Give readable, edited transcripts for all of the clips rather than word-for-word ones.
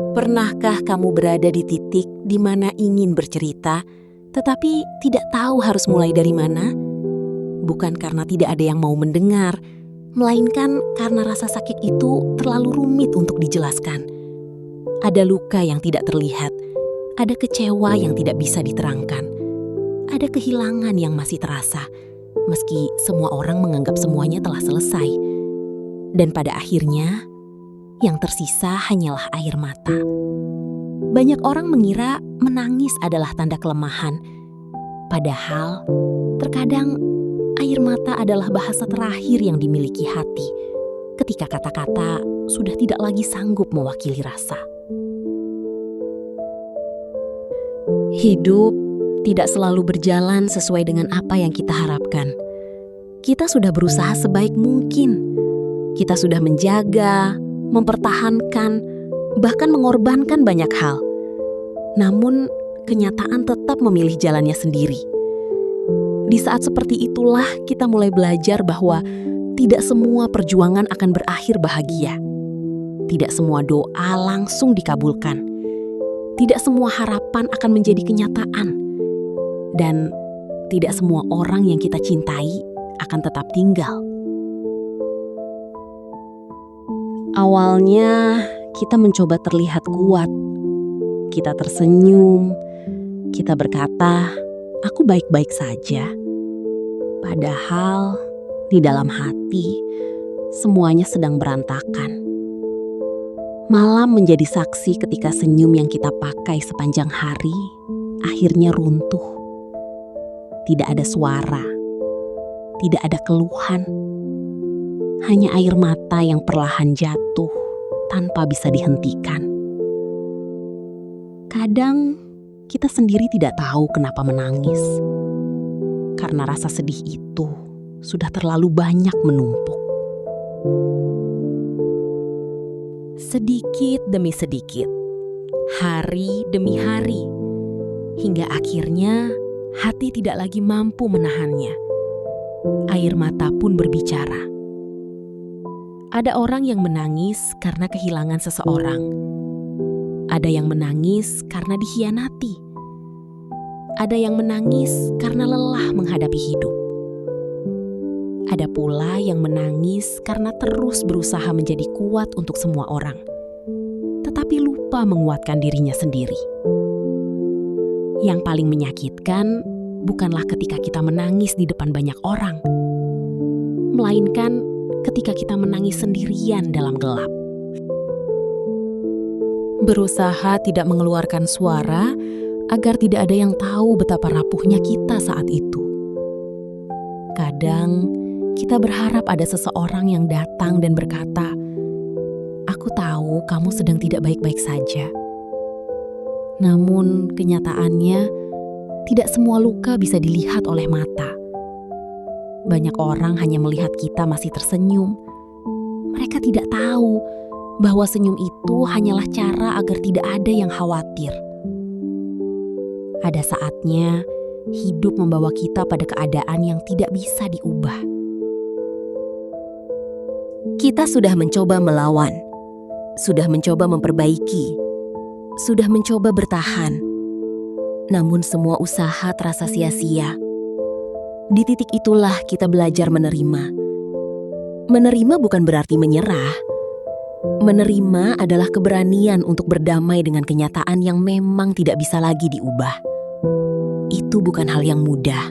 Pernahkah kamu berada di titik di mana ingin bercerita, tetapi tidak tahu harus mulai dari mana? Bukan karena tidak ada yang mau mendengar, melainkan karena rasa sakit itu terlalu rumit untuk dijelaskan. Ada luka yang tidak terlihat, ada kecewa yang tidak bisa diterangkan, ada kehilangan yang masih terasa, meski semua orang menganggap semuanya telah selesai. Dan pada akhirnya, yang tersisa hanyalah air mata. Banyak orang mengira menangis adalah tanda kelemahan. Padahal, terkadang air mata adalah bahasa terakhir yang dimiliki hati ketika kata-kata sudah tidak lagi sanggup mewakili rasa. Hidup tidak selalu berjalan sesuai dengan apa yang kita harapkan. Kita sudah berusaha sebaik mungkin. Kita sudah menjaga, mempertahankan, bahkan mengorbankan banyak hal. Namun, kenyataan tetap memilih jalannya sendiri. Di saat seperti itulah kita mulai belajar bahwa tidak semua perjuangan akan berakhir bahagia. Tidak semua doa langsung dikabulkan. Tidak semua harapan akan menjadi kenyataan. Dan tidak semua orang yang kita cintai akan tetap tinggal. Awalnya kita mencoba terlihat kuat. Kita tersenyum. Kita berkata, "Aku baik-baik saja." Padahal di dalam hati semuanya sedang berantakan. Malam menjadi saksi ketika senyum yang kita pakai sepanjang hari akhirnya runtuh. Tidak ada suara, tidak ada keluhan. Hanya air mata yang perlahan jatuh tanpa bisa dihentikan. Kadang kita sendiri tidak tahu kenapa menangis. Karena rasa sedih itu sudah terlalu banyak menumpuk. Sedikit demi sedikit, hari demi hari, hingga akhirnya hati tidak lagi mampu menahannya. Air mata pun berbicara. Ada orang yang menangis karena kehilangan seseorang. Ada yang menangis karena dikhianati. Ada yang menangis karena lelah menghadapi hidup. Ada pula yang menangis karena terus berusaha menjadi kuat untuk semua orang, tetapi lupa menguatkan dirinya sendiri. Yang paling menyakitkan bukanlah ketika kita menangis di depan banyak orang, melainkan ketika kita menangis sendirian dalam gelap. Berusaha tidak mengeluarkan suara agar tidak ada yang tahu betapa rapuhnya kita saat itu. Kadang kita berharap ada seseorang yang datang dan berkata, "Aku tahu kamu sedang tidak baik-baik saja." Namun kenyataannya, tidak semua luka bisa dilihat oleh mata. Banyak orang hanya melihat kita masih tersenyum. Mereka tidak tahu bahwa senyum itu hanyalah cara agar tidak ada yang khawatir. Ada saatnya hidup membawa kita pada keadaan yang tidak bisa diubah. Kita sudah mencoba melawan, sudah mencoba memperbaiki, sudah mencoba bertahan. Namun semua usaha terasa sia-sia. Di titik itulah kita belajar menerima. Menerima bukan berarti menyerah. Menerima adalah keberanian untuk berdamai dengan kenyataan yang memang tidak bisa lagi diubah. Itu bukan hal yang mudah.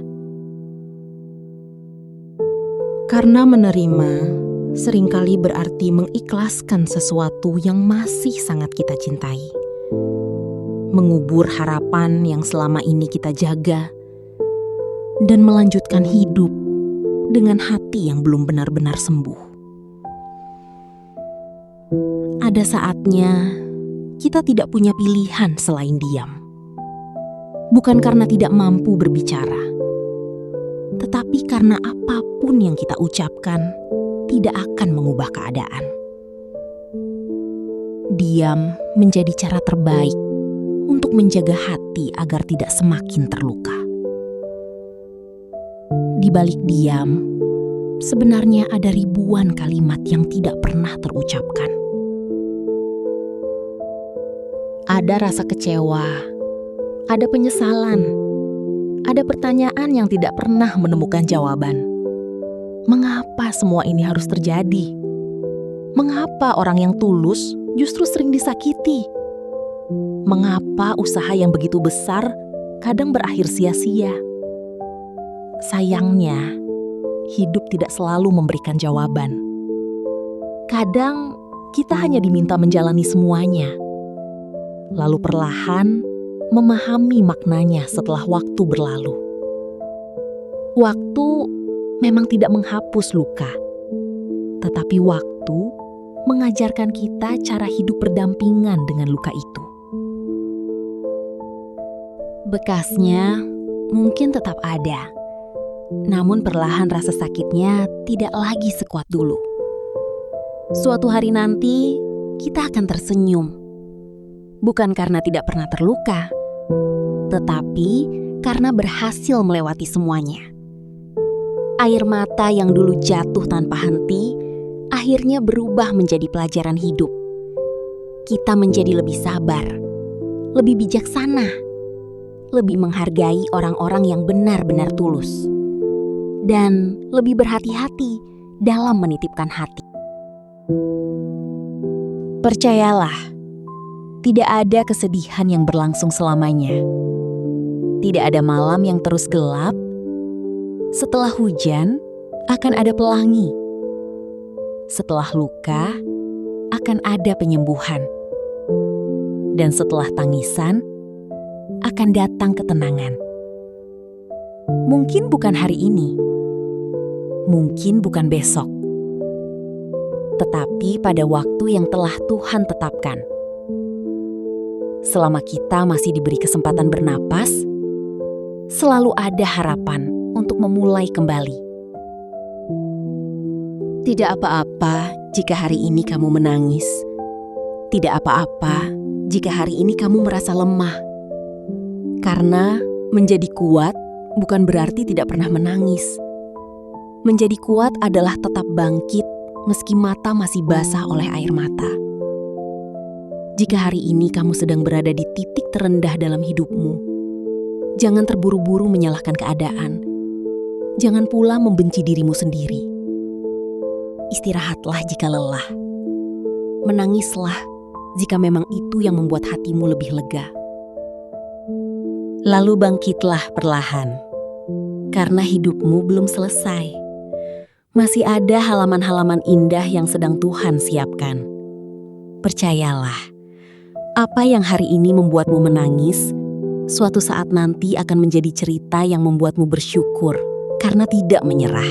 Karena menerima seringkali berarti mengikhlaskan sesuatu yang masih sangat kita cintai. Mengubur harapan yang selama ini kita jaga dan melanjutkan hidup dengan hati yang belum benar-benar sembuh. Ada saatnya kita tidak punya pilihan selain diam. Bukan karena tidak mampu berbicara, tetapi karena apapun yang kita ucapkan tidak akan mengubah keadaan. Diam menjadi cara terbaik untuk menjaga hati agar tidak semakin terluka. Di balik diam, sebenarnya ada ribuan kalimat yang tidak pernah terucapkan. Ada rasa kecewa, ada penyesalan, ada pertanyaan yang tidak pernah menemukan jawaban. Mengapa semua ini harus terjadi? Mengapa orang yang tulus justru sering disakiti? Mengapa usaha yang begitu besar kadang berakhir sia-sia? Sayangnya, hidup tidak selalu memberikan jawaban. Kadang kita hanya diminta menjalani semuanya, lalu perlahan memahami maknanya setelah waktu berlalu. Waktu memang tidak menghapus luka, tetapi waktu mengajarkan kita cara hidup berdampingan dengan luka itu. Bekasnya mungkin tetap ada, namun perlahan rasa sakitnya tidak lagi sekuat dulu. Suatu hari nanti kita akan tersenyum, bukan karena tidak pernah terluka, tetapi karena berhasil melewati semuanya. Air mata yang dulu jatuh tanpa henti akhirnya berubah menjadi pelajaran hidup. Kita menjadi lebih sabar, lebih bijaksana, lebih menghargai orang-orang yang benar-benar tulus, dan lebih berhati-hati dalam menitipkan hati. Percayalah, tidak ada kesedihan yang berlangsung selamanya. Tidak ada malam yang terus gelap. Setelah hujan, akan ada pelangi. Setelah luka, akan ada penyembuhan. Dan setelah tangisan, akan datang ketenangan. Mungkin bukan hari ini, mungkin bukan besok, tetapi pada waktu yang telah Tuhan tetapkan. Selama kita masih diberi kesempatan bernapas, selalu ada harapan untuk memulai kembali. Tidak apa-apa jika hari ini kamu menangis. Tidak apa-apa jika hari ini kamu merasa lemah. Karena menjadi kuat bukan berarti tidak pernah menangis. Menjadi kuat adalah tetap bangkit meski mata masih basah oleh air mata. Jika hari ini kamu sedang berada di titik terendah dalam hidupmu, jangan terburu-buru menyalahkan keadaan. Jangan pula membenci dirimu sendiri. Istirahatlah jika lelah. Menangislah jika memang itu yang membuat hatimu lebih lega. Lalu bangkitlah perlahan, karena hidupmu belum selesai. Masih ada halaman-halaman indah yang sedang Tuhan siapkan. Percayalah, apa yang hari ini membuatmu menangis, suatu saat nanti akan menjadi cerita yang membuatmu bersyukur karena tidak menyerah.